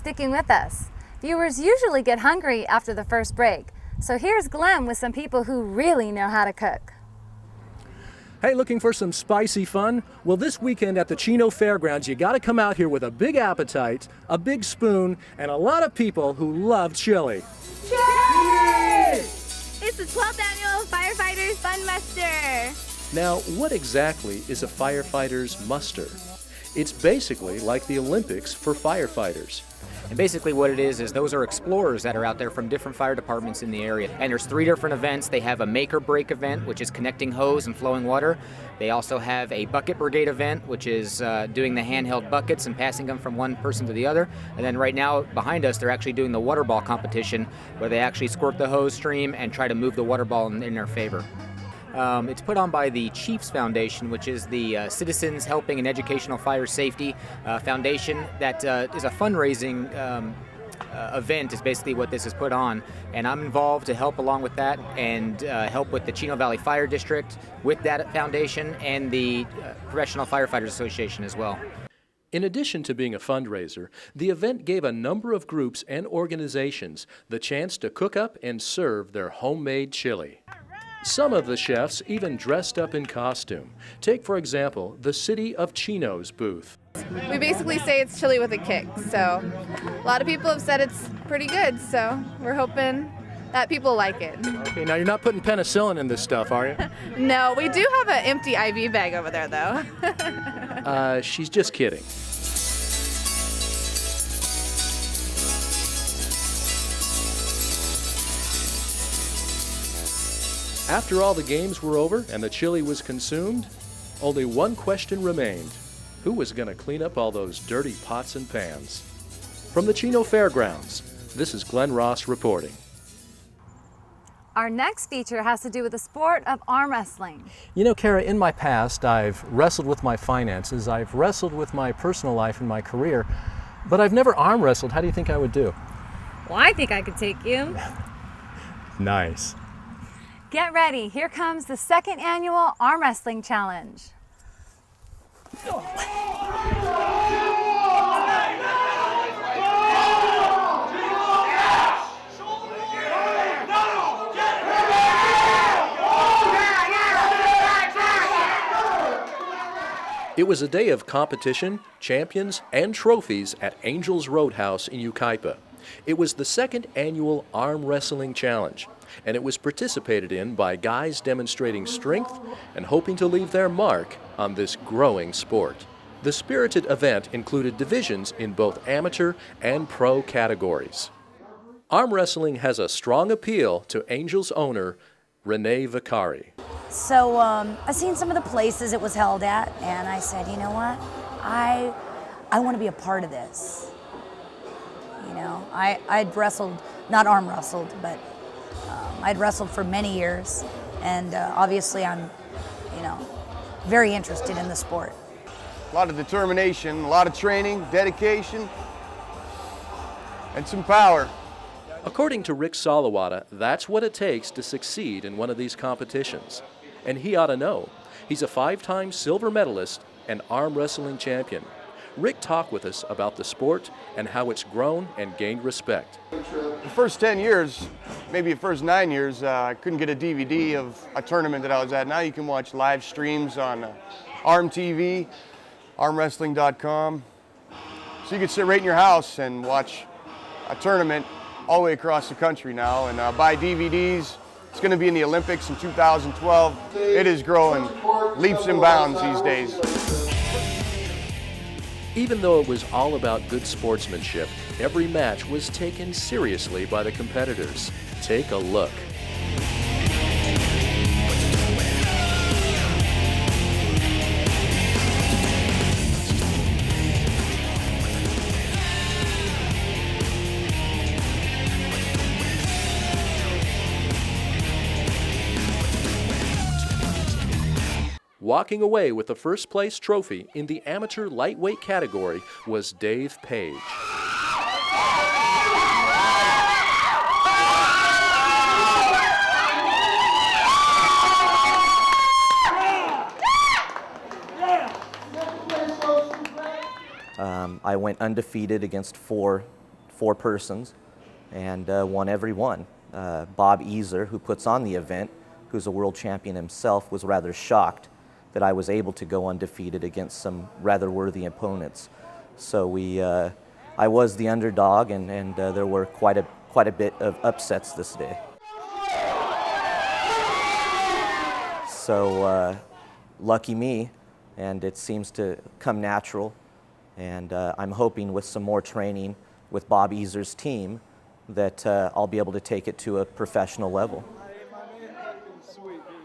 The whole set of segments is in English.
sticking with us. Viewers usually get hungry after the first break, so here's Glenn with some people who really know how to cook. Hey, looking for some spicy fun? Well, this weekend at the Chino Fairgrounds, you got to come out here with a big appetite, a big spoon, and a lot of people who love chili. Cheers! It's the 12th annual Firefighters Fun Muster. Now, what exactly is a firefighter's muster? It's basically like the Olympics for firefighters. And basically what it is those are explorers that are out there from different fire departments in the area. And there's 3 different events. They have a make or break event, which is connecting hose and flowing water. They also have a bucket brigade event, which is doing the handheld buckets and passing them from one person to the other. And then right now behind us, they're actually doing the water ball competition, where they actually squirt the hose stream and try to move the water ball in their favor. It's put on by the Chiefs Foundation, which is the Citizens Helping and Educational Fire Safety Foundation. That is a fundraising event, is basically what this is put on. And I'm involved to help along with that and help with the Chino Valley Fire District with that foundation and the Professional Firefighters Association as well. In addition to being a fundraiser, the event gave a number of groups and organizations the chance to cook up and serve their homemade chili. Some of the chefs even dressed up in costume. Take, for example, the City of Chino's booth. We basically say it's chili with a kick, so a lot of people have said it's pretty good, so we're hoping that people like it. Okay, now you're not putting penicillin in this stuff, are you? No, we do have an empty IV bag over there, though. She's just kidding. After all the games were over and the chili was consumed, only one question remained. Who was going to clean up all those dirty pots and pans? From the Chino Fairgrounds, this is Glenn Ross reporting. Our next feature has to do with the sport of arm wrestling. You know, Kara, in my past, I've wrestled with my finances, I've wrestled with my personal life and my career, but I've never arm wrestled. How do you think I would do? Well, I think I could take you. Nice. Get ready, here comes the 2nd annual Arm Wrestling Challenge. It was a day of competition, champions, and trophies at Angels Roadhouse in Yucaipa. It was the 2nd annual Arm Wrestling Challenge, and it was participated in by guys demonstrating strength and hoping to leave their mark on this growing sport. The spirited event included divisions in both amateur and pro categories. Arm wrestling has a strong appeal to Angels owner Renee Vicari. So I've seen some of the places it was held at, and I said, you know what, I want to be a part of this. You know, I'd wrestled, not arm wrestled, but I'd wrestled for many years, and obviously I'm, you know, very interested in the sport. A lot of determination, a lot of training, dedication, and some power. According to Rick Salawata, that's what it takes to succeed in one of these competitions. And he ought to know. He's a 5-time silver medalist and arm wrestling champion. Rick talked with us about the sport and how it's grown and gained respect. The first 10 years, maybe the first 9 years, I couldn't get a DVD of a tournament that I was at. Now you can watch live streams on Arm TV, armwrestling.com. So you can sit right in your house and watch a tournament all the way across the country now and buy DVDs. It's going to be in the Olympics in 2012. It is growing leaps and bounds these days. Even though it was all about good sportsmanship, every match was taken seriously by the competitors. Take a look. Walking away with the first place trophy in the amateur lightweight category was Dave Page. I went undefeated against 4 4 persons, and won every one. Bob Easer, who puts on the event, who's a world champion himself, was rather shocked that I was able to go undefeated against some rather worthy opponents. So I was the underdog, and there were quite a bit of upsets this day. So lucky me, and it seems to come natural, and I'm hoping with some more training with Bob Easer's team that I'll be able to take it to a professional level.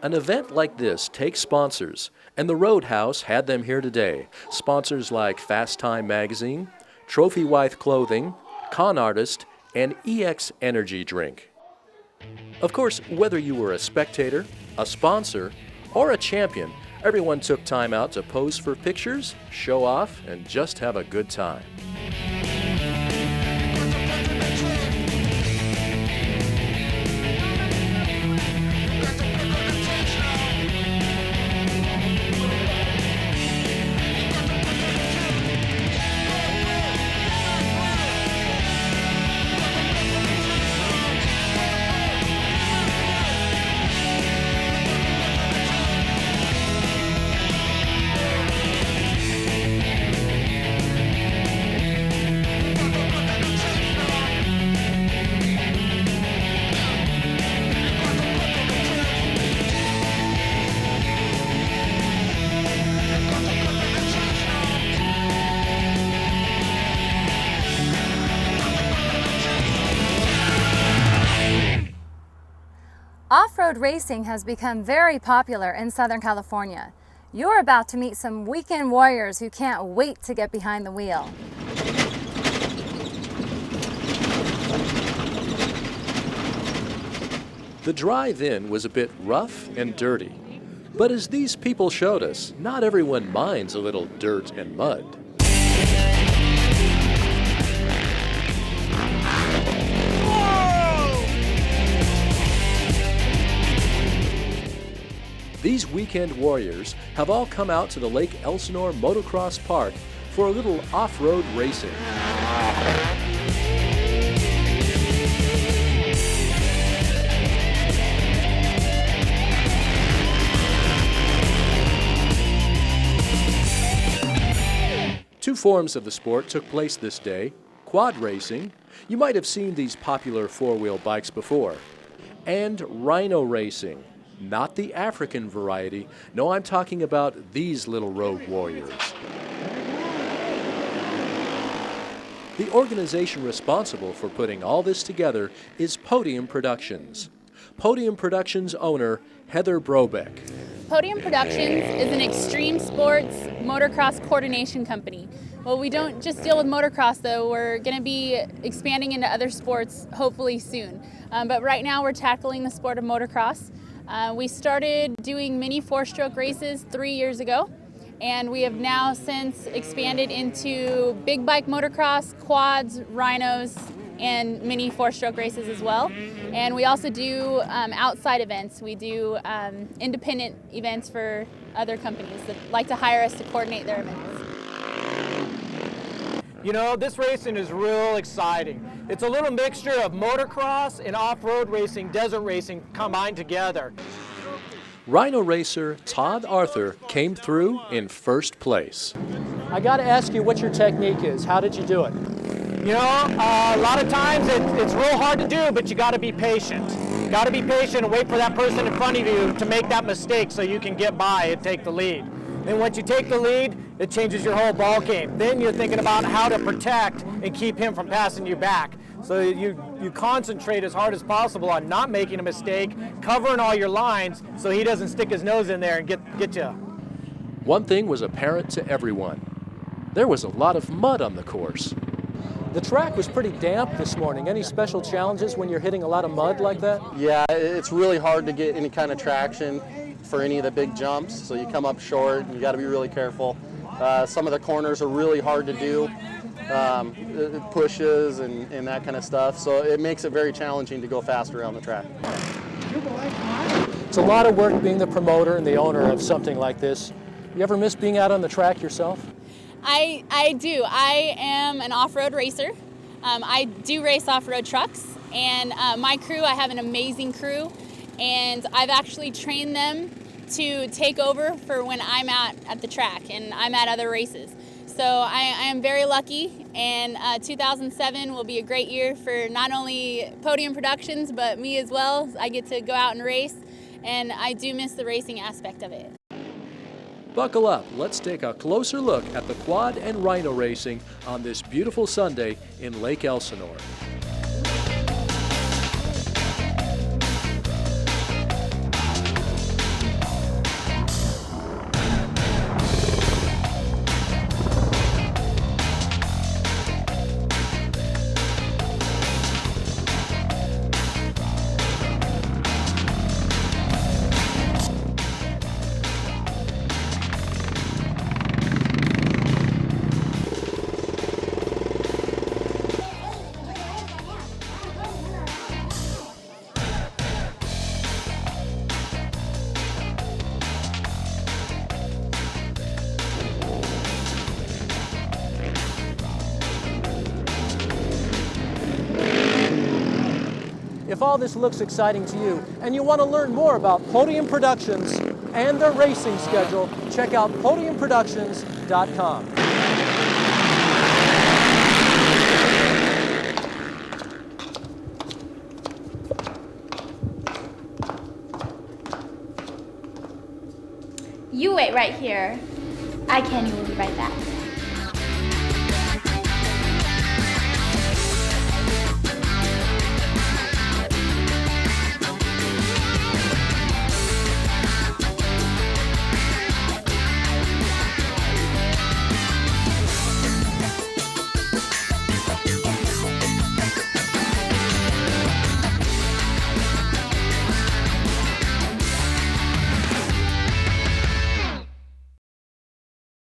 An event like this takes sponsors, and the Roadhouse had them here today. Sponsors like Fast Time Magazine, Trophy Wife Clothing, Con Artist, and EX Energy Drink. Of course, whether you were a spectator, a sponsor, or a champion, everyone took time out to pose for pictures, show off, and just have a good time. Off-road racing has become very popular in Southern California. You're about to meet some weekend warriors who can't wait to get behind the wheel. The drive-in was a bit rough and dirty. But as these people showed us, not everyone minds a little dirt and mud. These weekend warriors have all come out to the Lake Elsinore Motocross Park for a little off-road racing. Two forms of the sport took place this day: quad racing, you might have seen these popular four-wheel bikes before, and rhino racing. Not the African variety. No, I'm talking about these little road warriors. The organization responsible for putting all this together is Podium Productions. Podium Productions owner Heather Brobeck. Podium Productions is an extreme sports motocross coordination company. Well, we don't just deal with motocross though, we're going to be expanding into other sports hopefully soon. But right now we're tackling the sport of motocross. We started doing mini 4-stroke races 3 years ago, and we have now since expanded into big bike motocross, quads, rhinos, and mini 4-stroke races as well. And we also do outside events. We do independent events for other companies that like to hire us to coordinate their events. You know, this racing is real exciting. It's a little mixture of motocross and off-road racing, desert racing combined together. Rhino racer Todd Arthur came through in first place. I got to ask you what your technique is. How did you do it? You know, a lot of times it's real hard to do, but you got to be patient. You got to be patient and wait for that person in front of you to make that mistake so you can get by and take the lead. Then once you take the lead, it changes your whole ball game. Then you're thinking about how to protect and keep him from passing you back. So you concentrate as hard as possible on not making a mistake, covering all your lines so he doesn't stick his nose in there and get you. One thing was apparent to everyone. There was a lot of mud on the course. The track was pretty damp this morning. Any special challenges when you're hitting a lot of mud like that? Yeah, it's really hard to get any kind of traction for any of the big jumps, so you come up short and you got to be really careful. Some of the corners are really hard to do, pushes and that kind of stuff, so it makes it very challenging to go fast around the track. It's a lot of work being the promoter and the owner of something like this. You ever miss being out on the track yourself? I do. I am an off-road racer. I do race off-road trucks, and my crew, I have an amazing crew, and I've actually trained them to take over for when I'm out at the track and I'm at other races. So I am very lucky, and 2007 will be a great year for not only Podium Productions, but me as well. I get to go out and race, and I do miss the racing aspect of it. Buckle up, let's take a closer look at the quad and rhino racing on this beautiful Sunday in Lake Elsinore. If all this looks exciting to you and you want to learn more about Podium Productions and their racing schedule, check out podiumproductions.com. You wait right here. I can't even be right back.